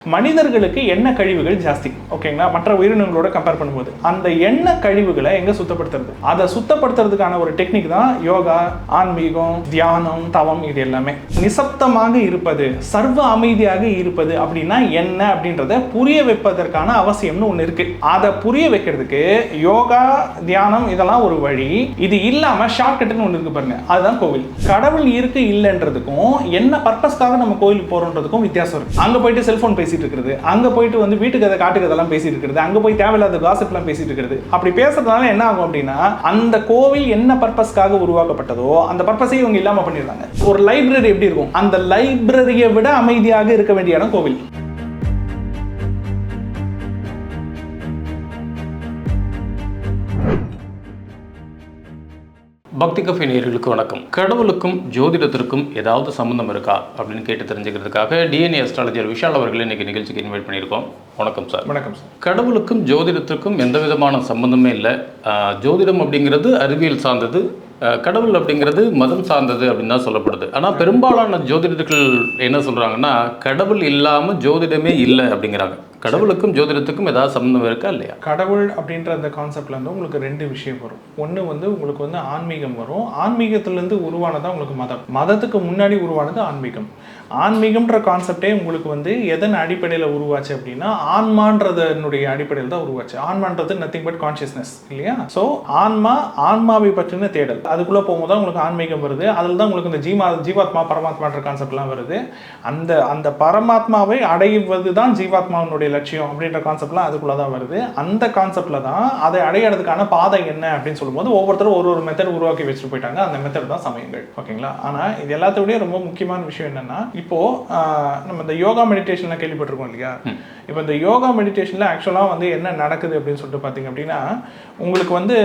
மனிதர்களுக்கு எண்ணெய் கழிவுகள் ஜாஸ்தி. ஓகேங்களா? மற்ற உயிரினங்களோட கம்பேர் பண்ணும்போது அந்த எண்ணெய் கழிவுகளை எங்க சுத்தப்படுத்துறது, அதை சுத்தப்படுத்துறதுக்கான ஒரு டெக்னிக் தான் யோகா, ஆன்மீகம், தியானம், தவம். இது எல்லாமே நிசப்தமாக இருப்பது, சர்வ அமைதியாக இருப்பது அப்படின்னா என்ன அப்படின்றத புரிய வைப்பதற்கான அவசியம்னு ஒண்ணு இருக்கு. அதை புரிய வைக்கிறதுக்கு யோகா, தியானம் இதெல்லாம் ஒரு வழி. இது இல்லாம ஷார்ட்கட்னு ஒண்ணு இருக்கு பாருங்க, அதுதான் கோவில். கடவுள் இருக்கு இல்லைன்றதுக்கும் என்ன பர்பஸ்க்காக நம்ம கோயிலுக்கு போறோன்றதுக்கும் வித்தியாசம் இருக்கு. அங்க போயிட்டு செல்போன் பேசிட்டு இருக்கிறது, அங்க போயிட்டு வந்து வீட்டு கதை காட்டு கதெல்லாம் பேசிட்டு இருக்கிறது, அங்க போய் தேவையில்லாத காசிப்லாம் பேசிட்டு இருக்கிறது. அப்படி பேசுறதுனால என்ன ஆகும் அப்படின்னா, அந்த கோவில் என்ன பர்பஸ்க்காக உருவாக்கப்பட்டதோ அந்த பர்பஸை இவங்க இல்லாம பண்ணிடுறாங்க. ஒரு லைப்ரரி எப்படி இருக்கும், அந்த லைப்ரரியை விட அமைதியாக இருக்க வேண்டிய இடம் கோவில். பக்தி கஃபே நேயர்களுக்கு வணக்கம். கடவுளுக்கும் ஜோதிடத்திற்கும் ஏதாவது சம்பந்தம் இருக்கா அப்படின்னு கேட்டு தெரிஞ்சுக்கிறதுக்காக டிஎன்ஏ அஸ்ட்ராலஜர் விஷால் அவர்கள் இன்னைக்கு நிகழ்ச்சிக்கு இன்வைட் பண்ணியிருக்கோம். வணக்கம் சார். வணக்கம் சார். கடவுளுக்கும் ஜோதிடத்திற்கும் எந்த விதமான சம்பந்தமே இல்லை. ஜோதிடம் அப்படிங்கிறது அறிவியல் சார்ந்தது, கடவுள் அப்படிங்கிறது மதம் சார்ந்தது அப்படின்னு தான் சொல்லப்படுது. ஆனால் பெரும்பாலான ஜோதிடர்கள் என்ன சொல்கிறாங்கன்னா, கடவுள் இல்லாமல் ஜோதிடமே இல்லை அப்படிங்கிறாங்க. கடவுளுக்கும் ஜோதிடத்துக்கும் ஏதாவது சம்பந்தம் இருக்கா இல்லையா? கடவுள் அப்படின்ற அந்த கான்செப்ட்ல இருந்து உங்களுக்கு ரெண்டு விஷயம் வரும். ஒன்று வந்து உங்களுக்கு வந்து ஆன்மீகம் வரும். ஆன்மீகத்திலேருந்து உருவானதான் உங்களுக்கு மதம். மதத்துக்கு முன்னாடி உருவானது ஆன்மீகம். ஆன்மீகம்ன்ற கான்செப்டே உங்களுக்கு வந்து எதன் அடிப்படையில் உருவாச்சு அப்படின்னா, ஆன்மான்றதனுடைய அடிப்படையில் தான் உருவாச்சு. ஆன்மான்றது நத்திங் பட் கான்சியஸ்னஸ் இல்லையா? ஸோ ஆன்மாவை பற்றின தேடல், அதுக்குள்ளே போகும்போது தான் உங்களுக்கு ஆன்மீகம் வருது. அதில் தான் உங்களுக்கு இந்த ஜீவாத்மா பரமாத்மான்ற கான்செப்ட்லாம் வருது. அந்த பரமாத்மாவை அடைவது தான் ஜீவாத்மாவினுடைய லட்சியம் அப்படின்ற கான்செப்ட்லாம் அதுக்குள்ள தான் வருது. அந்த கான்செப்ட்ல தான் அதை அடையிறதுக்கான பாதை என்ன அப்படின்னு சொல்லும்போது ஒவ்வொருத்தரும் ஒரு மெத்தட் உருவாக்கி வச்சுட்டு போயிட்டாங்க. அந்த மெத்தட் தான் சமயங்கள். ஓகேங்களா? ஆனா இது எல்லாத்தோடய ரொம்ப முக்கியமான விஷயம் என்னன்னா, இப்போ நம்ம இந்த யோகா மெடிடேஷன்ல கேள்விப்பட்டிருக்கோம் இல்லையா? இப்போ இந்த யோகா மெடிடேஷன்ல ஆக்சுவலா வந்து என்ன நடக்குது அப்படின்னு சொல்லிட்டு பாத்தீங்க அப்படின்னா, உங்களுக்கு வந்து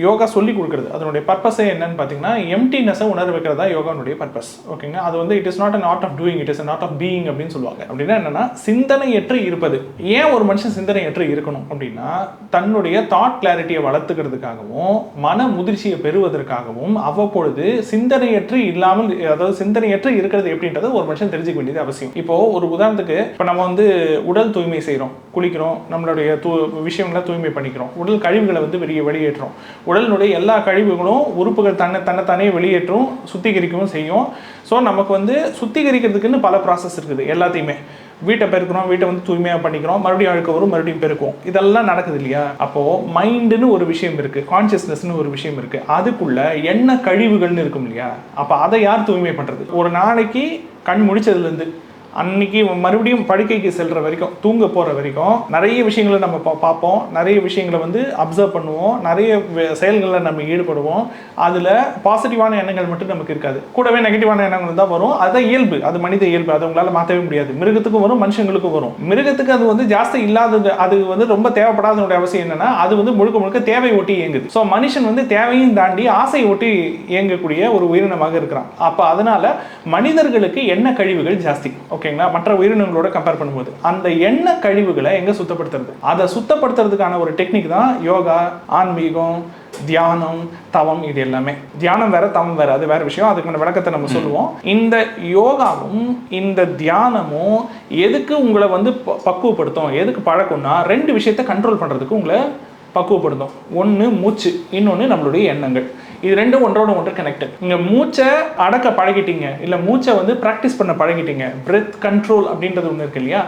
யோகா சொல்லி கொடுக்குறது அதனுடைய பர்பஸே என்னன்னு பாத்தீங்கன்னா, எம்டினஸை உணர வைக்கிறதா யோகானுடைய பர்பஸ். ஓகேங்களா? அது வந்து it is not an art of doing, it is an art of being அப்படின்னு சொல்லுவாங்க. அப்படின்னா என்னன்னா, சிந்தனையற்று இருப்பது. ஏன் ஒரு மனுஷன் சிந்தனையற்று இருக்கணும் அப்படின்னா, தன்னுடைய தாட் கிளாரிட்டியை வளர்த்துக்கிறதுக்காகவும் மன முதிர்ச்சியை பெறுவதற்காகவும் அவ்வப்பொழுது சிந்தனையற்று இல்லாமல், அதாவது சிந்தனையற்று இருக்கிறது எப்படின்றது ஒரு மனுஷன் தெரிஞ்சுக்க வேண்டியது அவசியம். இப்போ ஒரு உதாரணத்துக்கு, இப்போ நம்ம வந்து உடல் தூய்மை செய்கிறோம், குளிக்கிறோம், நம்மளுடைய விஷயங்களை தூய்மை பண்ணிக்கிறோம், உடல் கழிவுகளை வந்து வெளியேற்றோம். உடலினுடைய எல்லா கழிவுகளும் உறுப்புகள் தன்னைத்தானே வெளியேற்றும், சுத்திகரிக்கவும் செய்யும். ஸோ நமக்கு வந்து சுத்திகரிக்கிறதுக்குன்னு பல ப்ராசஸ் இருக்குது. எல்லாத்தையுமே வீட்டை பெருக்கிறோம், வீட்டை வந்து தூய்மையாக பண்ணிக்கிறோம், மறுபடியும் அழுக்க வரும், மறுபடியும் பெருக்கும், இதெல்லாம் நடக்குது இல்லையா? அப்போது மைண்டுன்னு ஒரு விஷயம் இருக்குது, கான்சியஸ்னஸ்னு ஒரு விஷயம் இருக்குது, அதுக்குள்ள என்ன கழிவுகள்னு இருக்கும் இல்லையா? அப்போ அதை யார் தூய்மை பண்ணுறது? ஒரு நாளைக்கு கண் முடிச்சதுலேருந்து அன்னைக்கு மறுபடியும் படுக்கைக்கு செல்ற வரைக்கும், தூங்க போகிற வரைக்கும் நிறைய விஷயங்களை நம்ம பார்ப்போம், நிறைய விஷயங்களை வந்து அப்சர்வ் பண்ணுவோம், நிறைய செயல்களில் நம்ம ஈடுபடுவோம். அதில் பாசிட்டிவான எண்ணங்கள் மட்டும் நமக்கு இருக்காது, கூடவே நெகட்டிவான எண்ணங்கள் தான் வரும். அதுதான் இயல்பு, அது மனித இயல்பு, அதை உங்களால் மாற்றவே முடியாது. மிருகத்துக்கும் வரும், மனுஷங்களுக்கும் வரும். மிருகத்துக்கு அது வந்து ஜாஸ்தி இல்லாதது, அது வந்து ரொம்ப தேவைப்படாதனுடைய அவசியம் என்னன்னா, அது வந்து முழுக்க தேவை ஒட்டி இயங்குது. ஸோ மனுஷன் வந்து தேவையும் தாண்டி ஆசையை ஒட்டி இயங்கக்கூடிய ஒரு உயிரினமாக இருக்கிறான். அப்போ அதனால மனிதர்களுக்கு எண்ணெய் கழிவுகள் ஜாஸ்தி. ஓகேங்களா? மற்ற உயிரினங்களோட கம்பேர் பண்ணும்போது அந்த எண்ணெய் கழிவுகளை எங்க சுத்தப்படுத்துறது, அதை சுத்தப்படுத்துறதுக்கான ஒரு டெக்னிக் தான் யோகா, ஆன்மீகம், தியானம், தவம். இது எல்லாமே தியானம் வேற, தவம் வேற, அது வேற விஷயம். அதுக்கான விளக்கத்தை நம்ம சொல்லுவோம். இந்த யோகாவும் இந்த தியானமும் எதுக்கு உங்களை வந்து பக்குவப்படுத்தும், எதுக்கு பழக்கம்னா, ரெண்டு விஷயத்தை கண்ட்ரோல் பண்றதுக்கு உங்களை பக்குவப்படுத்தும். ஒன்று மூச்சு, இன்னொன்று நம்மளுடைய எண்ணங்கள். இது ரெண்டும் ஒன்றோட ஒன்று கனெக்டட். நீங்க மூச்சை அடக்க பழகிட்டீங்க, இல்லை மூச்சை வந்து ப்ராக்டிஸ் பண்ண பழகிட்டீங்க, பிரெத் கண்ட்ரோல் அப்படின்றது ஒன்று இருக்கு இல்லையா?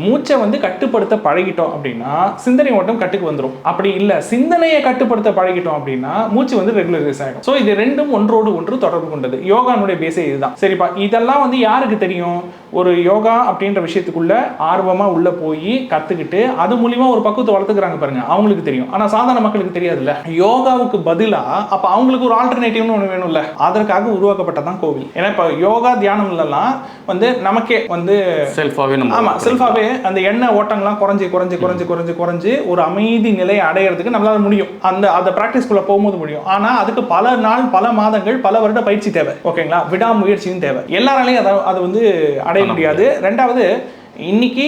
மூச்சை வந்து கட்டுப்படுத்த பழகிட்டோம் அப்படின்னா சிந்தனை ஓட்டம் கட்டுக்கு வந்துடும். அப்படி இல்லை, சிந்தனையை கட்டுப்படுத்த பழகிட்டோம் அப்படின்னா மூச்சு வந்து ரெகுலரைஸ் ஆகிடும். ஸோ இது ரெண்டும் ஒன்றோடு ஒன்று தொடர்பு கொண்டது. யோகானுடைய பேஸே இதுதான். சரிப்பா, இதெல்லாம் வந்து யாருக்கு தெரியும்? ஒரு யோகா அப்படின்ற விஷயத்துக்குள்ள ஆர்வமாக உள்ள போய் கற்றுக்கிட்டு அது மூலியமா ஒரு பக்குவத்தை வளர்த்துக்கிறாங்க பாருங்க, அவங்களுக்கு தெரியும். ஆனால் சாதாரண மக்களுக்கு தெரியாதுல்ல. யோகாவுக்கு பதிலாக அப்போ அவங்களுக்கு ஒரு ஆல்டர்னேட்டிவ்னு ஒன்று வேணும்ல, அதற்காக உருவாக்கப்பட்டதான் கோவில். ஏன்னா இப்போ யோகா தியானம்லாம் வந்து நமக்கே வந்து செல்ஃபாவே, ஆமா செல்ஃபாவே அந்த எண்ணெய் ஓட்டங்கள்லாம் குறைஞ்சு ஒரு அமைதி நிலையை அடையிறதுக்கு நம்மளால முடியும். அந்த பிராக்டிஸ்குள்ள போகும்போது முடியும். ஆனா அதுக்கு பல நாள், பல மாதங்கள், பல வருட பயிற்சி தேவை. ஓகேங்களா? விடாமுயற்சியும் தேவை. எல்லாராலையும் அதை வந்து அடைய முடியாது. ரெண்டாவது, இன்னைக்கு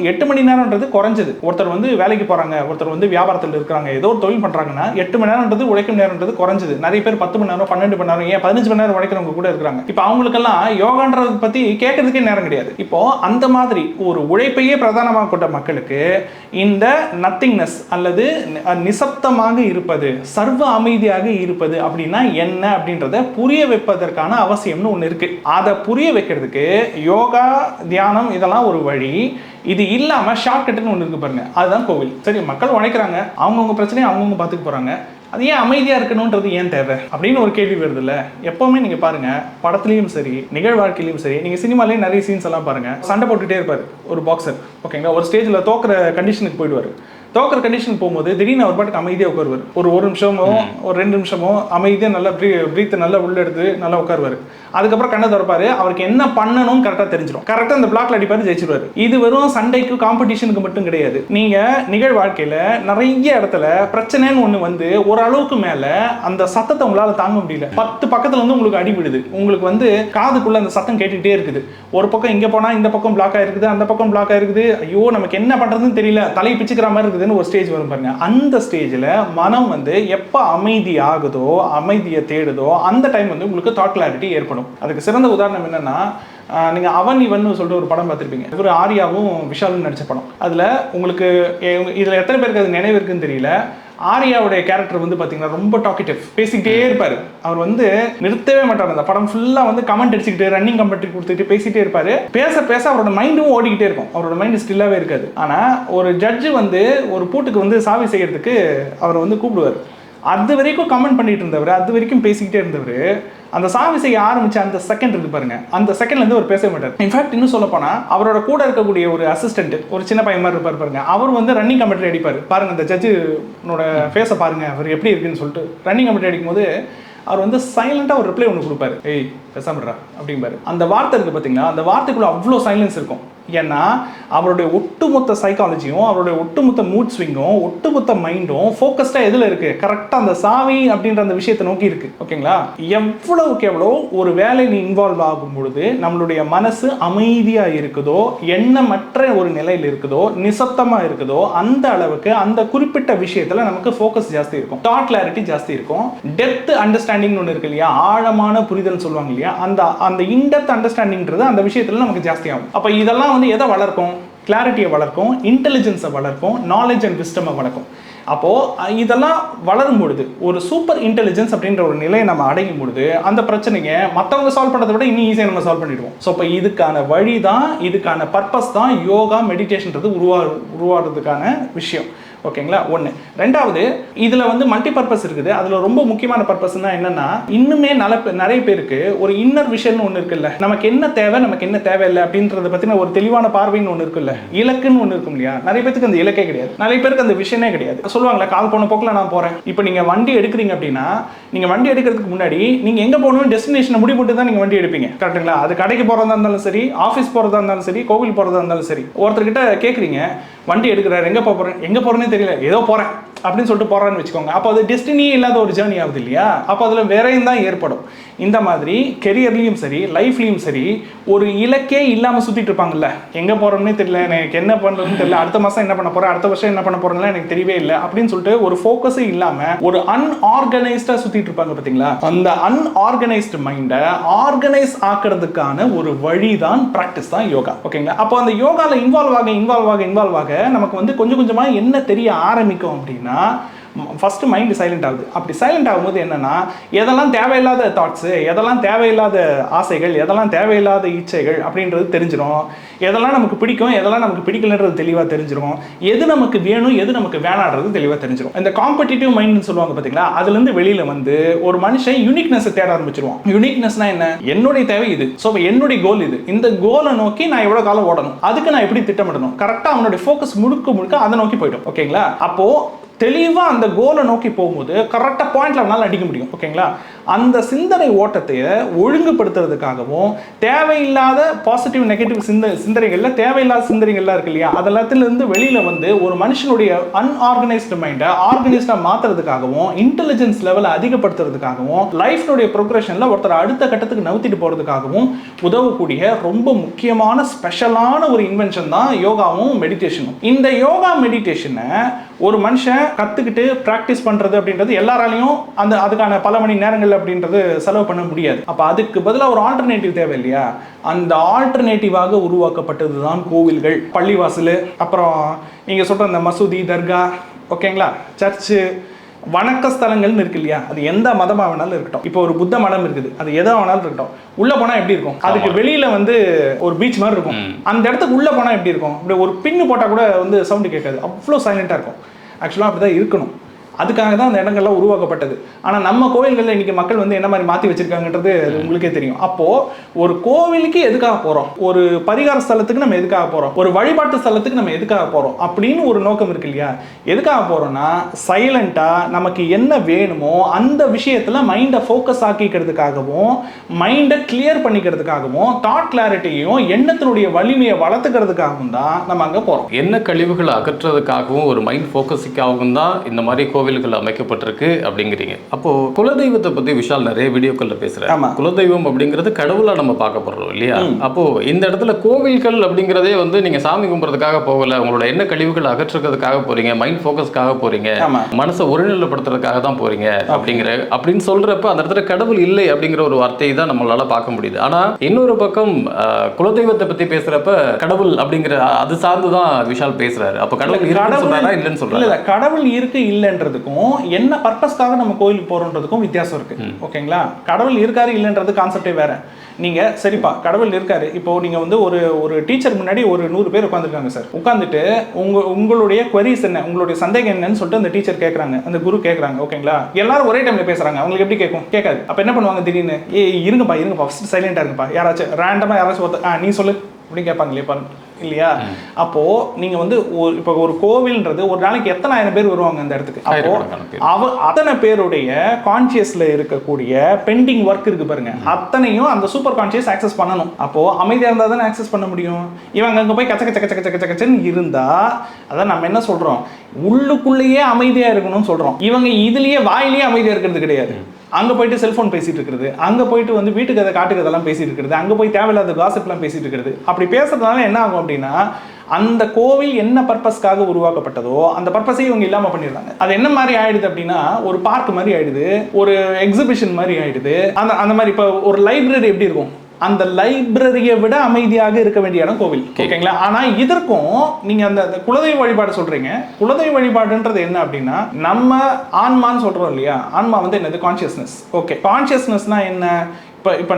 8 மணி நேரம்ன்றது குறைஞ்சது. ஒருத்தர் வந்து வேலைக்கு போறாங்க, ஒருத்தர் வந்து வியாபாரத்தில் இருக்கிறாங்க, ஏதோ ஒரு தொழில் பண்றாங்கன்னா 8 மணி நேரம்ன்றது உழைக்கும் நேரம்ன்றது குறைஞ்சது. நிறைய பேர் 10 மணி நேரம் 12 மணி நேரம் ஏன் 15 மணி நேரம் உழைக்கிறவங்க கூட இருக்காங்க. இப்போ அவங்களுக்கெல்லாம் யோகான்றதை பத்தி கேட்கறதுக்கே நேரம் கிடையாது. இப்போ அந்த மாதிரி ஒரு உழைப்பையே பிரதானமாக கொண்ட மக்களுக்கு இந்த நத்திங்னஸ் அல்லது நிசப்தமாக இருப்பது, சர்வ அமைதியாக இருப்பது அப்படின்னா என்ன அப்படின்றத புரிய வைப்பதற்கான அவசியம்னு ஒன்று இருக்கு. அதை புரிய வைக்கிறதுக்கு யோகா, தியானம் இதெல்லாம் ஒரு வழி. இது இல்லாம ஷார்ட்கட்னு ஒன்று இருக்கு பாருங்க, அதுதான் கோவில். சரி, மக்கள் உழைக்கிறாங்க, அவங்கவுங்க பிரச்சனையை அவங்கவுங்க பார்த்துக்க போறாங்க, அது ஏன் அமைதியா இருக்கணும்ன்றது ஏன் தேவை அப்படின்னு ஒரு கேள்வி வருது இல்ல. எப்பவுமே நீங்க பாருங்க, படத்துலயும் சரி, நிகழ் வாழ்க்கையிலும் சரி, நீங்க சினிமாலேயும் நிறைய சீன்ஸ் எல்லாம் பாருங்க, சண்டை போட்டுட்டே இருப்பாரு ஒரு பாக்ஸர். ஓகேங்களா, ஒரு ஸ்டேஜ்ல தோக்குற கண்டிஷனுக்கு போயிடுவாரு. தோக்கிற கண்டிஷன் போகும்போது திடீர்னு அவர் பாட்டுக்கு அமைதியாக உட்காருவார். ஒரு நிமிஷமோ ஒரு 2 நிமிஷமோ அமைதியாக நல்லா பிரீத்தை நல்லா உள்ள எடுத்து நல்லா உட்காருவார். அதுக்கப்புறம் கண்ணை திறப்பாரு. அவருக்கு என்ன பண்ணணும்னு கரெக்டாக தெரிஞ்சிடும். கரெக்டாக அந்த பிளாக்ல அடிப்பாரு, ஜெயிச்சிருவாரு. இது வெறும் சண்டைக்கு காம்படிஷனுக்கு மட்டும் கிடையாது. நீங்க நிகழ் வாழ்க்கையில நிறைய இடத்துல பிரச்சனைன்னு ஒண்ணு வந்து ஒரு அளவுக்கு மேல அந்த சத்தத்தை உங்களால தாங்க முடியல. 10 பக்கத்துல வந்து உங்களுக்கு அடி விடுது. உங்களுக்கு வந்து காதுக்குள்ள அந்த சத்தம் கேட்டுக்கிட்டே இருக்குது. ஒரு பக்கம் இங்க போனா இந்த பக்கம் பிளாக் ஆயிருக்குது, அந்த பக்கம் பிளாக் ஆயிருக்குது. ஐயோ நமக்கு என்ன பண்றதுன்னு தெரியல, தலை பிச்சுக்கிற மாதிரி இருக்குதுன்னு ஒரு ஸ்டேஜ் வரும் பாருங்க. அந்த ஸ்டேஜ்ல மனம் வந்து எப்ப அமைதி ஆகுதோ, அமைதியை தேடுதோ, அந்த டைம் வந்து உங்களுக்கு தாட் கிளாரிட்டி ஏற்படும். அதுக்கு சிறந்த உதாரணம் என்னன்னா, நீங்க அவன் இவன் சொல்லிட்டு ஒரு படம் பார்த்திருப்பீங்க. ஒரு ஆரியாவும் விஷாலும் நடிச்ச படம். அதுல உங்களுக்கு இதுல எத்தனை பேருக்கு அது நினைவு இருக்குன்னு தெரியல. ஆரியாவுடைய கேரக்டர் வந்து பாத்தீங்கன்னா ரொம்ப டாக்கேட்டிவ், பேசிக்கிட்டே இருப்பாரு. அவர் வந்து நிறுத்தவே மாட்டார். அந்த படம் ஃபுல்லா வந்து கமெண்ட் அடிச்சுக்கிட்டு, ரன்னிங் கமெண்ட் கொடுத்துட்டு பேசிட்டே இருப்பாரு. பேச பேச அவரோட மைண்டும் ஓடிக்கிட்டே இருக்கும். அவரோட மைண்ட் ஸ்டில்லாவே இருக்காது. ஆனா ஒரு ஜட்ஜு வந்து ஒரு பூட்டுக்கு வந்து சாவி செய்யறதுக்கு அவர் வந்து கூப்பிடுவார். அது வரைக்கும் கமெண்ட் பண்ணிட்டு இருந்தவர், அது வரைக்கும் பேசிக்கிட்டே இருந்தவர், அந்த சாவி செய்ய ஆரம்பிச்ச அந்த செகண்ட் இருக்கு பாருங்க, அந்த செகண்ட்ல இருந்து அவர் பேச மாட்டார். இன்ஃபேக்ட் இன்னும் சொல்ல போனா அவரோட கூட இருக்கக்கூடிய ஒரு அசிஸ்டன்ட், ஒரு சின்ன பையன் மாதிரி இருப்பார் பாருங்க, அவர் வந்து ரன்னிங் கமெண்ட்ரி அடிப்பாரு. பாருங்க இந்த ஜட்ஜோட ஃபேஸை பாருங்க, அவர் எப்படி இருக்குன்னு சொல்லிட்டு ரன்னிங் கமெண்ட்ரி அடிக்கும் போது அவர் வந்து சைலண்டா ஒரு ரிப்ளை ஒன்று கொடுப்பாரு. ஏய் பேசாமடா அப்படிம்பாரு. அந்த வார்த்தை இருக்கு பாத்தீங்களா, அந்த வார்த்தைக்குள்ள அவ்வளோ சைலன்ஸ் இருக்கும். ஏன்னா அவருடைய ஒட்டுமொத்த சைக்காலஜியும், அவருடைய ஒட்டுமொத்த மூட் ஸ்விங்கும், ஒட்டுமொத்த மைண்டும் ஃபோக்கஸ்டா எதுல இருக்கு, கரெக்டா அந்த சாவி அப்படின்ற அந்த விஷயத்தை நோக்கி இருக்கு. ஓகேங்களா, எவ்வளவுக்கு எவ்வளோ ஒரு வேலையில் இன்வால்வ் ஆகும் பொழுது நம்மளுடைய மனசு அமைதியா இருக்குதோ, எண்ணமற்ற ஒரு நிலையில் இருக்குதோ, நிசப்தமா இருக்குதோ, அந்த அளவுக்கு அந்த குறிப்பிட்ட விஷயத்துல நமக்கு ஃபோக்கஸ் ஜாஸ்தி இருக்கும், தாட் கிளாரிட்டி ஜாஸ்தி இருக்கும். டெப்த் அண்டர்ஸ்டாண்டிங் ஒன்று இருக்கு இல்லையா, ஆழமான புரிதல் சொல்லுவாங்க இல்லையா, அந்த இன்டெப்த் அண்டர்ஸ்டாண்டிங்ன்றது அந்த விஷயத்துல நமக்கு ஜாஸ்தி ஆகும். அப்ப இதெல்லாம் வந்து எதை வளர்க்கும், கிளாரிட்டியை வளர்க்கும், இன்டெலிஜென்ஸை வளர்க்கும், நாலேஜ் அண்ட் விஸ்டமை வளர்க்கும். அப்போ இதெல்லாம் வளரும் பொழுது ஒரு சூப்பர் இன்டெலிஜென்ஸ் அப்படின்ற ஒரு நிலையை நம்ம அடையும் பொழுது அந்த பிரச்சனையை மற்றவங்க சால்வ் பண்ணுறதை விட இன்னும் ஈஸியாக நம்ம சால்வ் பண்ணிடுவோம். ஸோ இப்போ இதுக்கான வழி தான், இதுக்கான பர்பஸ் தான் யோகா மெடிடேஷன்றது உருவாகிறதுக்கான விஷயம். ஓகேங்களா, ஒன்று. ரெண்டாவது, இதில் வந்து மல்டி பர்பஸ் இருக்குது. அதில் ரொம்ப முக்கியமான பர்பஸ்னா என்னன்னா, இன்னுமே நிறைய பேருக்கு ஒரு இன்னர் விஷன் ஒன்று இருக்குல்ல, நமக்கு என்ன தேவை, நமக்கு என்ன தேவையில்லை அப்படின்றத பற்றின ஒரு தெளிவான பார்வைன்னு ஒன்று இருக்குல்ல, இலக்குன்னு ஒன்று இருக்கும் இல்லையா. நிறைய பேருக்கு அந்த இலக்கே கிடையாது, நிறைய பேருக்கு அந்த விஷனே கிடையாது. சொல்லுவாங்களே, கால் போன போக்கில் நான் போகிறேன். இப்போ நீங்கள் வண்டி எடுக்கிறீங்க அப்படின்னா, நீங்கள் வண்டி எடுக்கிறதுக்கு முன்னாடி நீங்கள் எங்கே போகணும்னு டெஸ்டினேஷனை முடிவு பண்ணிட்டு தான் நீங்கள் வண்டி எடுப்பீங்க. கரெக்டுங்களா? அது கடைக்கு போகிறதா இருந்தாலும் சரி, ஆஃபீஸ் போகிறதா இருந்தாலும் சரி, கோவில் போகிறதா இருந்தாலும் சரி, ஒருத்தர்கிட்ட கேட்குறீங்க வண்டி எடுக்கிறாரு, எங்கே போகிறேன்னு தெரியல, ஏதோ போகிறேன் அப்படின்னு சொல்லிட்டு போகிறான்னு வச்சுக்கோங்க. அப்போ அது டெஸ்டினியே இல்லாத ஒரு ஜேர்னி ஆகுது இல்லையா. அப்போ அதில் வேறையும் தான் ஏற்படும். இந்த மாதிரி கெரியர்லையும் சரி, லைஃப்லையும் சரி, ஒரு இலக்கே இல்லாமல் சுற்றிட்டு இருப்பாங்கல்ல, எங்கே போகிறோம்னே தெரியல, எனக்கு என்ன பண்ணுறதுன்னு தெரியல, அடுத்த மாதம் என்ன பண்ண போகிறேன், அடுத்த வருஷம் என்ன பண்ண போகிறேன்லாம் எனக்கு தெரியவே இல்லை அப்படின்னு சொல்லிட்டு ஒரு ஃபோக்கஸே இல்லாமல் ஒரு அன்ஆர்கனைஸ்டாக சுற்றிட்டு இருப்பாங்க பார்த்தீங்களா. அந்த அன்ஆர்கனைஸ்டு மைண்டை ஆர்கனைஸ் ஆக்கிறதுக்கான ஒரு வழி தான் ப்ராக்டிஸ் தான் யோகா. ஓகேங்களா, அப்போ அந்த யோகாவில் இன்வால்வ் ஆக நமக்கு வந்து கொஞ்சம் கொஞ்சமாக என்ன தெரிய ஆரம்பிக்கும் அப்படின்னா, ஃபர்ஸ்ட் மைண்ட் சைலண்ட் ஆகுது. அப்படி சைலண்ட் ஆகும்போது என்னன்னா, எதெல்லாம் தேவையில்லாத தாட்ஸு, எதெல்லாம் தேவையில்லாத ஆசைகள், எதெல்லாம் தேவையில்லாத இச்சைகள் அப்படின்றது தெரிஞ்சிடும். எதெல்லாம் நமக்கு பிடிக்கும், எதெல்லாம் நமக்கு பிடிக்கலன்றது தெளிவாக தெரிஞ்சிடும். எது நமக்கு வேணும், எது நமக்கு வேணான்றது தெளிவாக தெரிஞ்சிடும். இந்த காம்படிட்டிவ் மைண்ட்னு சொல்லுவாங்க பார்த்தீங்களா, அதுலேருந்து வெளியில வந்து ஒரு மனுஷன் யூனிக்னஸை தேட ஆரம்பிச்சிருவான். யூனிக்னஸ்னா என்ன, என்னுடைய தேவை இது, ஸோ என்னுடைய கோல் இது, இந்த கோலை நோக்கி நான் எவ்வளோ காலம் ஓடணும், அதுக்கு நான் எப்படி திட்டமிடணும், கரெக்டாக அவனுடைய ஃபோக்கஸ் முழுக்க அதை நோக்கி போயிடும். ஓகேங்களா, அப்போ தெளிவாக அந்த கோலை நோக்கி போகும்போது கரெக்டாக பாயிண்ட்ல அவனால் அடிக்க முடியும். ஓகேங்களா, அந்த சிந்தனை ஓட்டத்தை ஒழுங்குபடுத்துறதுக்காகவும் தேவையில்லாத பாசிட்டிவ் நெகட்டிவ் சிந்தனைகள்ல தேவையில்லாத சிந்தனைகள்லாம் இருக்கு இல்லையா, அதெல்லாத்திலிருந்து வெளியில வந்து ஒரு மனுஷனுடைய அன்ஆர்கனைஸ்டு மைண்டை ஆர்கனைஸ்டா மாத்துறதுக்காகவும் இன்டெலிஜென்ஸ் லெவலை அதிகப்படுத்துறதுக்காகவும் லைஃப்னுடைய ப்ரோக்ரஷன்ல ஒருத்தர் அடுத்த கட்டத்துக்கு நவுத்திட்டு போறதுக்காகவும் உதவக்கூடிய ரொம்ப முக்கியமான ஸ்பெஷலான ஒரு இன்வென்ஷன் தான் யோகாவும் மெடிடேஷனும். இந்த யோகா மெடிடேஷனை ஒரு மனுஷன் கத்துக்கிட்டு பிராக்டிஸ் பண்றது அப்படின்றது எல்லாராலையும் அதுக்கான பல மணி நேரங்கள் அப்படின்றது செலவு பண்ண முடியாது. அப்ப அதுக்கு பதிலாக ஒரு ஆல்டர்னேட்டிவ் தேவை இல்லையா, அந்த ஆல்டர்னேட்டிவாக உருவாக்கப்பட்டது தான் கோவில்கள், பள்ளிவாசல், அப்புறம் நீங்க சொல்ற இந்த மசூதி, தர்கா, ஓகேங்களா, சர்ச்சு, வணக்க ஸ்தலங்கள்னு இருக்கு இல்லையா, அது எந்த மதமா வேணாலும் இருக்கட்டும். இப்போ ஒரு புத்த மடம் இருக்குது, அது எதா வேணாலும் இருக்கட்டும், உள்ள போனா எப்படி இருக்கும், அதுக்கு வெளியில வந்து ஒரு பீச் மாதிரி இருக்கும், அந்த இடத்துக்கு உள்ள போனா எப்படி இருக்கும், இப்படி ஒரு பின்னு போட்டா கூட வந்து சவுண்டு கேட்காது, அவ்வளோ சைலண்டா இருக்கும். ஆக்சுவலா அப்படிதான் இருக்கணும். அதுக்காக தான் அந்த இடங்கள்லாம் உருவாக்கப்பட்டது. ஆனால் நம்ம கோவில்களில் இன்னைக்கு மக்கள் வந்து என்ன மாதிரி மாற்றி வச்சிருக்காங்கன்றது அது உங்களுக்கே தெரியும். அப்போ ஒரு கோவிலுக்கு எதுக்காக போகிறோம், ஒரு பரிகார ஸ்தலத்துக்கு நம்ம எதுக்காக போகிறோம், ஒரு வழிபாட்டு ஸ்தலத்துக்கு நம்ம எதுக்காக போகிறோம் அப்படின்னு ஒரு நோக்கம் இருக்கு இல்லையா. எதுக்காக போகிறோம்னா சைலண்டாக நமக்கு என்ன வேணுமோ அந்த விஷயத்தில் மைண்டை ஃபோக்கஸ் ஆக்கிக்கிறதுக்காகவும் மைண்டை கிளியர் பண்ணிக்கிறதுக்காகவும் தாட் கிளாரிட்டியையும் எண்ணத்தினுடைய வலிமையை வளர்த்துக்கிறதுக்காகவும் தான் நம்ம அங்கே போகிறோம். என்ன கழிவுகளை அகற்றுறதுக்காகவும் ஒரு மைண்ட் ஃபோக்கஸுக்காகவும் தான் இந்த மாதிரி கோவில்கள் அமைக்கப்பட்டிருக்கு அப்படிங்கிறீங்க. அப்போ குலதெய்வத்தை பத்தி விஷால் நிறைய வீடியோக்கள்ல பேசுறாரு. குலதெய்வம் அப்படிங்கிறது கடவுளா நம்ம பார்க்கப்படுறோம் இல்லையா. அப்போ இந்த இடத்துல கோவில்கள் அப்படிங்கிறதே வந்து நீங்க சாமி கும்பிட்றதுக்காக போகல, உங்களோட என்ன கழிவுகள் அகற்றுறதுக்காக போறீங்க, மைண்ட் ஃபோக்கஸ்க்காக போறீங்க, மனசை ஒருநிலைப்படுத்துறதுக்காக தான் போறீங்க அப்படின்னு சொல்றப்ப அந்த இடத்துல கடவுள் இல்லை அப்படிங்கிற ஒரு வார்த்தையை தான் நம்மளால பார்க்க முடியுது. ஆனா இன்னொரு பக்கம் குலதெய்வத்தை பத்தி பேசுறப்ப கடவுள் அப்படிங்கிற அது சார்ந்துதான் விஷால் பேசுறாரு. அப்ப கடவுள் இருக்குன்னு சொல்றாரா இல்லைன்னு சொல்றாரு? கடவுள் இருக்கு இல்லைன்றதுக்கும் என்ன பர்பஸ்க்காக நம்ம கோயிலுக்கு போறோன்றதுக்கும் வித்தியாசம் இருக்கு. ஓகேங்களா, கடவுள் இருக்காரு இல்லைன்றது கான்செப்டே வேற. நீங்க சரிப்பா கடவுள் இருக்காரு, இப்போ நீங்க வந்து ஒரு டீச்சர் முன்னாடி ஒரு 100 பேர் உட்காந்துருக்காங்க சார், உட்காந்துட்டு உங்களுடைய queries என்ன, உங்களுடைய சந்தேகம் என்னன்னு சொல்லிட்டு அந்த டீச்சர் கேட்கறாங்க, அந்த குரு கேட்கறாங்க. ஓகேங்களா, எல்லாரும் ஒரே டைம்ல பேசுறாங்க, அவங்களுக்கு எப்படி கேட்கும், கேட்காது. அப்ப என்ன பண்ணுவாங்க, திடீர்னு இருங்கப்பா ஃபர்ஸ்ட் சைலண்டா இருங்கப்பா, யாராச்சும் ரேண்டமா யாராச்சும் நீ சொல்லு அப்படின்னு கேட்பாங்க இல்லையா, இல்லையா. அப்போ நீங்க வந்து இப்போ ஒரு கோவில்ன்றது ஒரு நாளைக்கு எத்தனை ஆயிரம் பேர் வருவாங்க அந்த இடத்துக்கு. அப்போ அத்தனை பேருடைய கான்சியஸ்ல இருக்கக்கூடிய பெண்டிங் ஒர்க் இருக்கு பாருங்க, அத்தனையும் அந்த சூப்பர் கான்சியஸ் ஆக்சஸ் பண்ணணும். அப்போ அமைதியா இருந்தா தானே ஆக்சஸ் பண்ண முடியும். இவங்க அங்க போய் கச்சன்னு இருந்தா அதான் நம்ம என்ன சொல்றோம், உள்ளுக்குள்ளேயே அமைதியா இருக்கணும்னு சொல்றோம். இவங்க இதுலயே வாயிலேயே அமைதியா இருக்கிறது கிடையாது. அங்கே போயிட்டு செல்ஃபோன் பேசிட்டு இருக்கிறது, அங்கே போயிட்டு வந்து வீட்டுக்கு அதை காட்டுக்கதெல்லாம் பேசிட்டு இருக்கிறது, அங்கே போய் தேவையில்லாத காசிப்லாம் பேசிட்டு இருக்கிறது. அப்படி பேசுறதுனால என்ன ஆகும் அப்படின்னா, அந்த கோவில் என்ன பர்பஸ்க்காக உருவாக்கப்பட்டதோ அந்த பர்பஸை இவங்க இல்லாமல் பண்ணிடுறாங்க. அது என்ன மாதிரி ஆயிடுது அப்படின்னா, ஒரு பார்க் மாதிரி ஆயிடுது, ஒரு எக்ஸிபிஷன் மாதிரி ஆயிடுது. அந்த மாதிரி இப்போ ஒரு லைப்ரரி எப்படி இருக்கும், அந்த லைப்ரரியை விட அமைதியாக இருக்க வேண்டிய இடம் கோவில். ஓகேங்களா. ஆனா இதற்கும் நீங்க அந்த குலதெய்வ வழிபாடு சொல்றீங்க, குலதெய்வ வழிபாடுன்றது என்ன அப்படின்னா, நம்ம ஆன்மான்னு சொல்றோம் இல்லையா, ஆன்மா வந்து என்னது, கான்சியஸ்னஸ். ஓகே, கான்சியஸ்னஸ்னா என்ன, இப்போ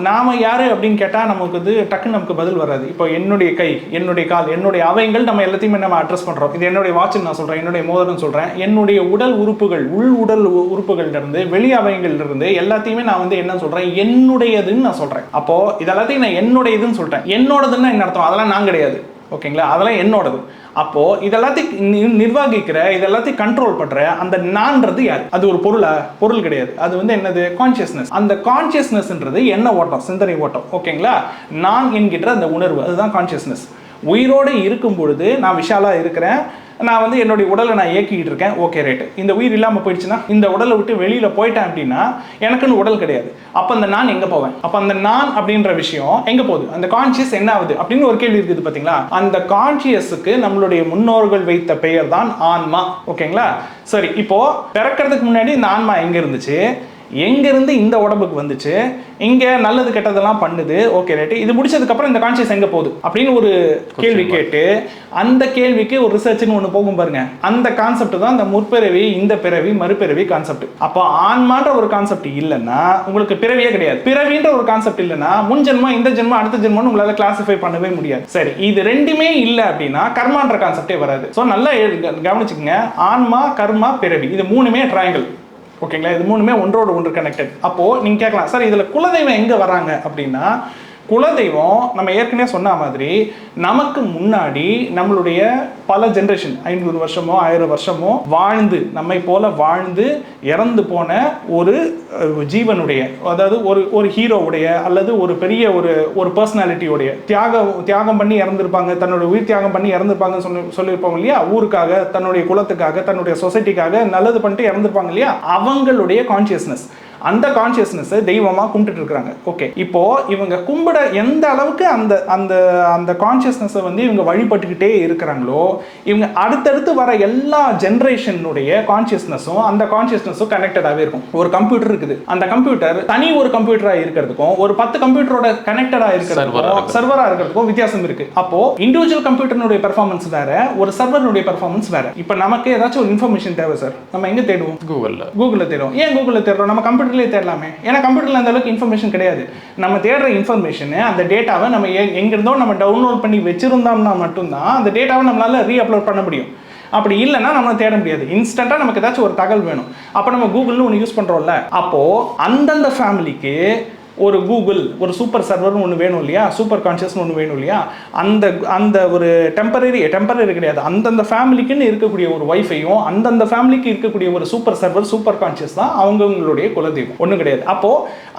நாம யாரு அப்படின்னு கேட்டால் நமக்கு வந்து டக்குன்னு நமக்கு பதில் வராது. இப்போ என்னுடைய கை, என்னுடைய கால், என்னுடைய அவயங்கள், நம்ம எல்லாத்தையுமே நம்ம அட்ரஸ் பண்ணுறோம். இது என்னுடைய வாட்ச்னு நான் சொல்கிறேன், என்னுடைய மோதிரம்னு சொல்கிறேன். என்னுடைய உடல் உறுப்புகள், உடல் உறுப்புகள்லேருந்து வெளி அவயங்கள்லேருந்து எல்லாத்தையுமே நான் வந்து என்ன சொல்கிறேன், என்னுடையதுன்னு நான் சொல்கிறேன். அப்போது இதெல்லாத்தையும் நான் என்னுடையதுன்னு சொல்கிறேன். என்னோடதுன்னு என்ன அர்த்தம், அதெல்லாம் நான் கிடையாது. ஓகேங்களா, அதெல்லாம் என்னோடது. அப்போ இதெல்லாத்தையும் நிர்வகிக்கிற, இதெல்லாத்தையும் கண்ட்ரோல் பண்ற அந்த நான்றது யார், அது ஒரு பொருள் கிடையாது. அது வந்து என்னது, கான்சியஸ்னஸ். அந்த கான்சியஸ்னஸ்ன்றது என்ன ஓட்டம், சிந்தனை ஓட்டம். ஓகேங்களா, நான் என்கின்ற அந்த உணர்வு, அதுதான் கான்சியஸ்னஸ். உயிரோடு இருக்கும் பொழுது நான் விஷாலா இருக்கிறேன், நான் வந்து என்னுடைய உடலை நான் இயக்கிட்டு இருக்கேன். ஓகே ரைட்டு, இந்த உயிர் இல்லாமல் போயிடுச்சுன்னா, இந்த உடலை விட்டு வெளியில போயிட்டேன் அப்படின்னா எனக்குன்னு உடல் கிடையாது. அப்போ அந்த நான் எங்க போவேன், அப்போ அந்த நான் அப்படின்ற விஷயம் எங்க போகுது, அந்த கான்சியஸ் என்ன ஆகுது அப்படின்னு ஒரு கேள்வி இருக்குது பார்த்தீங்களா. அந்த கான்சியஸுக்கு நம்மளுடைய முன்னோர்கள் வைத்த பெயர் தான் ஆன்மா. ஓகேங்களா, சரி. இப்போ பிறக்கிறதுக்கு முன்னாடி இந்த ஆன்மா எங்க இருந்துச்சு, எங்கேருந்து இந்த உடம்புக்கு வந்துச்சு, இங்கே நல்லது கெட்டதெல்லாம் பண்ணுது. ஓகே ரைட்டு, இது முடிச்சதுக்கப்புறம் இந்த கான்சியஸ் எங்கே போகுது அப்படின்னு ஒரு கேள்வி கேட்டு, அந்த கேள்விக்கு ஒரு ரிசர்ச்னு ஒன்று போகும் பாருங்க. அந்த கான்செப்ட் தான் இந்த முற்பிறவி, இந்த பிறவி, மறுபிறவி கான்செப்ட். அப்போ ஆன்மான்ற ஒரு கான்செப்ட் இல்லைன்னா உங்களுக்கு பிறவியே கிடையாது. பிறவின்ற ஒரு கான்செப்ட் இல்லைன்னா முன் ஜென்மம், இந்த ஜென்மம், அடுத்த ஜென்மம்னு உங்களால் கிளாசிஃபை பண்ணவே முடியாது. சரி, இது ரெண்டுமே இல்லை அப்படின்னா கர்மான்ற கான்செப்டே வராது. ஸோ நல்லா கவனிச்சுக்கோங்க, ஆன்மா, கர்மா, பிறவி, இது மூணுமே ட்ரையாங்கிள். ஓகேங்களா, இது மூணுமே ஒன்றோடு ஒன்று கனெக்டட். அப்போ நீங்க கேட்கலாம், சார் இதுல குலதெய்வம் எங்க வராங்க அப்படின்னா, குலதெய்வம் நம்ம ஏற்கனவே சொன்ன மாதிரி நமக்கு முன்னாடி நம்மளுடைய பல ஜென்ரேஷன் 500 வருஷமோ 1000 வருஷமோ வாழ்ந்து நம்மை போல வாழ்ந்து இறந்து போன ஒரு ஜீவனுடைய, அதாவது ஒரு ஹீரோவுடைய அல்லது ஒரு பெரிய ஒரு பர்சனாலிட்டியோடைய தியாகம் பண்ணி இறந்துருப்பாங்க, தன்னோட உயிர் தியாகம் பண்ணி இறந்துருப்பாங்கன்னு சொல்லியிருப்பாங்க இல்லையா, ஊருக்காக, தன்னுடைய குலத்துக்காக, தன்னுடைய சொசைட்டிக்காக நல்லது பண்ணிட்டு இறந்துருப்பாங்க இல்லையா, அவங்களுடைய கான்சியஸ்னஸ், அந்த கான்சியஸ்னஸ் தெய்வமா கும்பிட்டு இருக்காங்க. ஓகே, இப்போ இவங்க கும்பிட எந்த அளவுக்கு அந்த அந்த அந்த கான்சியஸ்னஸ் வந்து இவங்க வழிபட்டுக்கிட்டே இருக்கிறாங்களோ, இவங்க அடுத்தடுத்து வர எல்லா ஜெனரேஷனுடைய கான்சியஸ்னஸும் அந்த கான்சியஸ்னஸும் கனெக்டடாகவே இருக்கும். ஒரு கம்ப்யூட்டர் இருக்குது, அந்த கம்ப்யூட்டர் தனி ஒரு கம்ப்யூட்டரா இருக்கிறதுக்கும் ஒரு 10 கம்ப்யூட்டரோட கனெக்டடா இருக்கிறதுக்கும் சர்வரா இருக்கிறதுக்கும் வித்தியாசம் இருக்கு. அப்போ இண்டிவிஜுவல் கம்ப்யூட்டருடைய பெர்ஃபார்மன்ஸ் வேற, ஒரு சர்வருடைய பெர்ஃபார்மன்ஸ் வேற. இப்போ நமக்கு ஏதாச்சும் ஒரு இன்ஃபர்மேஷன் தேவை சார், நம்ம எங்க தேடுவோம்? கூகுள்ல தேடுவோம். ஏன் கூகுள்ல தேடுறோம்? நம்ம கம்ப்யூட்டர் தேடலாமே. ஏன்னா கம்ப்யூட்டர்ல அந்த அளவுக்கு இன்ஃபர்மேஷன் கிடையாது. நம்ம தேடுற இன்ஃபர்மேஷன், அந்த டேட்டாவை நம்ம எங்கிருந்தோ நம்ம டவுன்லோட் பண்ணி வச்சிருந்தோம்னா மட்டும்தான் அந்த டேட்டாவை நம்மளால ரீஅப்லோட் பண்ண முடியும். அப்படி இல்லைன்னா நம்ம தேட முடியாது. இன்ஸ்டன்டா நமக்கு ஏதாச்சும் ஒரு தகவல் வேணும், அப்போ நம்ம கூகுள்னு ஒன்று யூஸ் பண்றோம்ல. அப்போ அந்தந்த ஃபேமிலிக்கு ஒரு கூகுள், ஒரு சூப்பர் சர்வர்னு ஒன்று வேணும் இல்லையா, சூப்பர் கான்ஷியஸ்னு ஒன்று வேணும் இல்லையா, அந்த ஒரு டெம்பரரி கிடையாது, அந்தந்த ஃபேமிலிக்குன்னு இருக்கக்கூடிய ஒரு வைஃபையும் அந்தந்த ஃபேமிலிக்கு இருக்கக்கூடிய ஒரு சூப்பர் சர்வர், சூப்பர் கான்ஷியஸ் தான் அவங்களுடைய குலதெய்வம், ஒன்றும் கிடையாது. அப்போ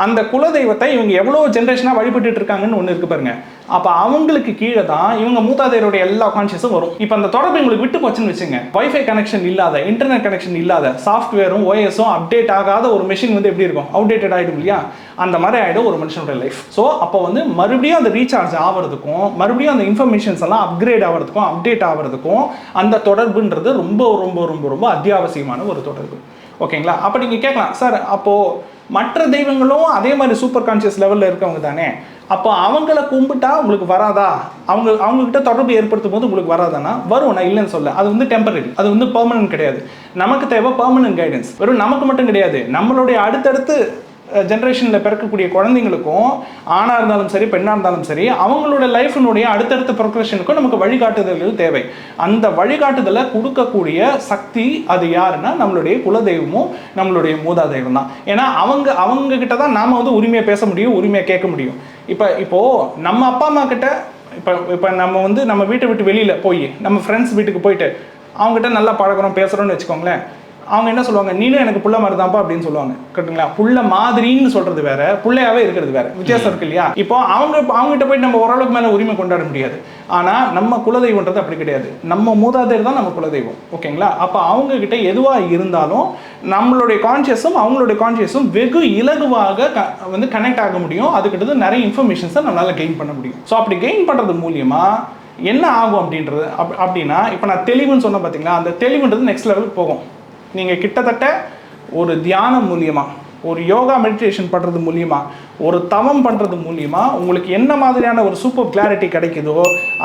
அந்த குலதெய்வத்தை இவங்க எவ்வளோ ஜென்ரேஷனாக வழிபட்டு இருக்காங்கன்னு ஒன்று இருக்கு பாருங்க. அப்போ அவங்களுக்கு கீழே தான் இவங்க மூதாதையருடைய எல்லா கான்ஷியஸும் வரும். இப்போ அந்த தொடர்பு உங்களுக்கு விட்டு போச்சுன்னு வச்சுங்க, வைஃபை கனெக்ஷன் இல்லாத, இன்டர்நெட் கனெக்ஷன் இல்லாத, சாஃப்ட்வேரும் ஓஎஸும் அப்டேட் ஆகாத ஒரு மெஷின் வந்து எப்படி இருக்கும்? அவுடேட்டட் ஆகிடும் இல்லையா, அந்த மாதிரி ஆகிடும் ஒரு மனுஷனோட லைஃப். ஸோ அப்போ வந்து மறுபடியும் அந்த ரீசார்ஜ் ஆகிறதுக்கும், மறுபடியும் அந்த இன்ஃபர்மேஷன்ஸ் எல்லாம் அப்கிரேட் ஆகிறதுக்கும், அப்டேட் ஆகிறதுக்கும் அந்த தொடர்புன்றது ரொம்ப ரொம்ப ரொம்ப ரொம்ப அத்தியாவசியமான ஒரு தொடர்பு. ஓகேங்களா? அப்போ நீங்கள் கேட்கலாம், சார் அப்போது மற்ற தெய்வங்களும் அதே மாதிரி சூப்பர் கான்ஷியஸ் லெவலில் இருக்கவங்க தானே, அப்போ அவங்கள கும்பிட்டா உங்களுக்கு வராதா? அவங்ககிட்ட தொடர்பு ஏற்படுத்தும் போது உங்களுக்கு வராதானா? வரும், நான் இல்லைன்னு சொல்ல. அது வந்து டெம்பரரி, அது வந்து பெர்மனன்ட் கிடையாது. நமக்கு தேவை பெர்மனன்ட் கைடன்ஸ். வெறும் நமக்கு மட்டும் கிடையாது, நம்மளுடைய அடுத்தடுத்து ஜென்ரேஷனில் பிறக்கக்கூடிய குழந்தைங்களுக்கும், ஆணாக இருந்தாலும் சரி பெண்ணாக இருந்தாலும் சரி, அவங்களோட லைஃபினுடைய அடுத்தடுத்த ப்ரொக்ரெஷனுக்கும் நமக்கு வழிகாட்டுதல்கள் தேவை. அந்த வழிகாட்டுதலை கொடுக்கக்கூடிய சக்தி அது யாருன்னா நம்மளுடைய குலதெய்வமும் நம்மளுடைய மூதாதெய்வம் தான். ஏன்னா அவங்க கிட்ட தான் நாம் வந்து உரிமையை பேச முடியும், உரிமையை கேட்க முடியும். இப்போது நம்ம அப்பா அம்மா கிட்ட இப்போ நம்ம வந்து நம்ம வீட்டை விட்டு வெளியில் போய் நம்ம ஃப்ரெண்ட்ஸ் வீட்டுக்கு போயிட்டு அவங்ககிட்ட நல்லா பழகிறோம், பேசுகிறோன்னு வச்சுக்கோங்களேன். அவங்க என்ன சொல்லுவாங்க? நீனும் எனக்கு புள்ள மாதிரி தான்ப்பா அப்படின்னு சொல்லுவாங்க. கரெக்டுங்களா? புள்ள மாதிரின்னு சொல்றது வேற, புள்ளையாவே இருக்கிறது வேற, வித்தியாசம் இருக்கு இல்லையா? இப்போ அவங்ககிட்ட போய் நம்ம ஓரளவுக்கு மேலே உரிமை கொண்டாட முடியாது. ஆனால் நம்ம குலதெய்வன்றது அப்படி கிடையாது. நம்ம மூதாதையர் தான் நம்ம குலதெய்வம். ஓகேங்களா? அப்போ அவங்க கிட்ட எதுவாக இருந்தாலும் நம்மளுடைய கான்சியஸும் அவங்களுடைய கான்சியஸும் வெகு இலகுவாக வந்து கனெக்ட் ஆக முடியும். அதுக்கிட்ட நிறைய இன்ஃபர்மேஷன்ஸை நம்மளால கெயின் பண்ண முடியும். ஸோ அப்படி கெயின் பண்ணுறது மூலியமா என்ன ஆகும் அப்படின்றது அப்படின்னா, இப்போ நான் தெளிவுன்னு சொன்னேன் பார்த்தீங்களா, அந்த தெளிவுன்றது நெக்ஸ்ட் லெவலுக்கு போகும். நீங்கள் கிட்டத்தட்ட ஒரு தியானம் மூலியமாக, ஒரு யோகா மெடிடேஷன் பண்ணுறது மூலியமாக, ஒரு தவம் பண்ணுறது மூலியமாக உங்களுக்கு என்ன மாதிரியான ஒரு சூப்பர் கிளாரிட்டி கிடைக்குதோ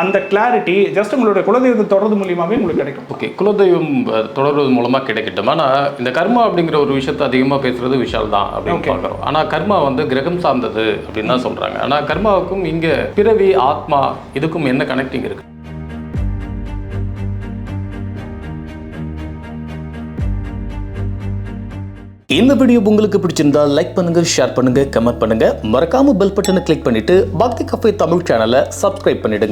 அந்த கிளாரிட்டி ஜஸ்ட் உங்களுடைய குலதெய்வத்தை தொடர்றது மூலியமாகவே உங்களுக்கு கிடைக்கும். ஓகே, குலதெய்வம் தொடர்றது மூலமாக கிடைக்கட்டும். ஆனால் இந்த கர்மா அப்படிங்கிற ஒரு விஷயத்தை அதிகமாக பேசுகிறது விஷால் தான் அப்படின்னு பார்க்குறோம். ஆனால் கர்மா வந்து கிரகம் சார்ந்தது அப்படின்னு தான் சொல்கிறாங்க. ஆனால் கர்மாவுக்கும் இங்கே பிறவி, ஆத்மா, இதுக்கும் என்ன கனெக்டிங் இருக்குது? இந்த வீடியோ உங்களுக்கு பிடிச்சிருந்தா லைக் பண்ணுங்க, ஷேர் பண்ணுங்க, கமெண்ட் பண்ணுங்க. மறக்காம பெல் பட்டனை கிளிக் பண்ணிட்டு பக்தி கஃபே தமிழ் சேனலை சப்ஸ்கிரைப் பண்ணிடுங்க.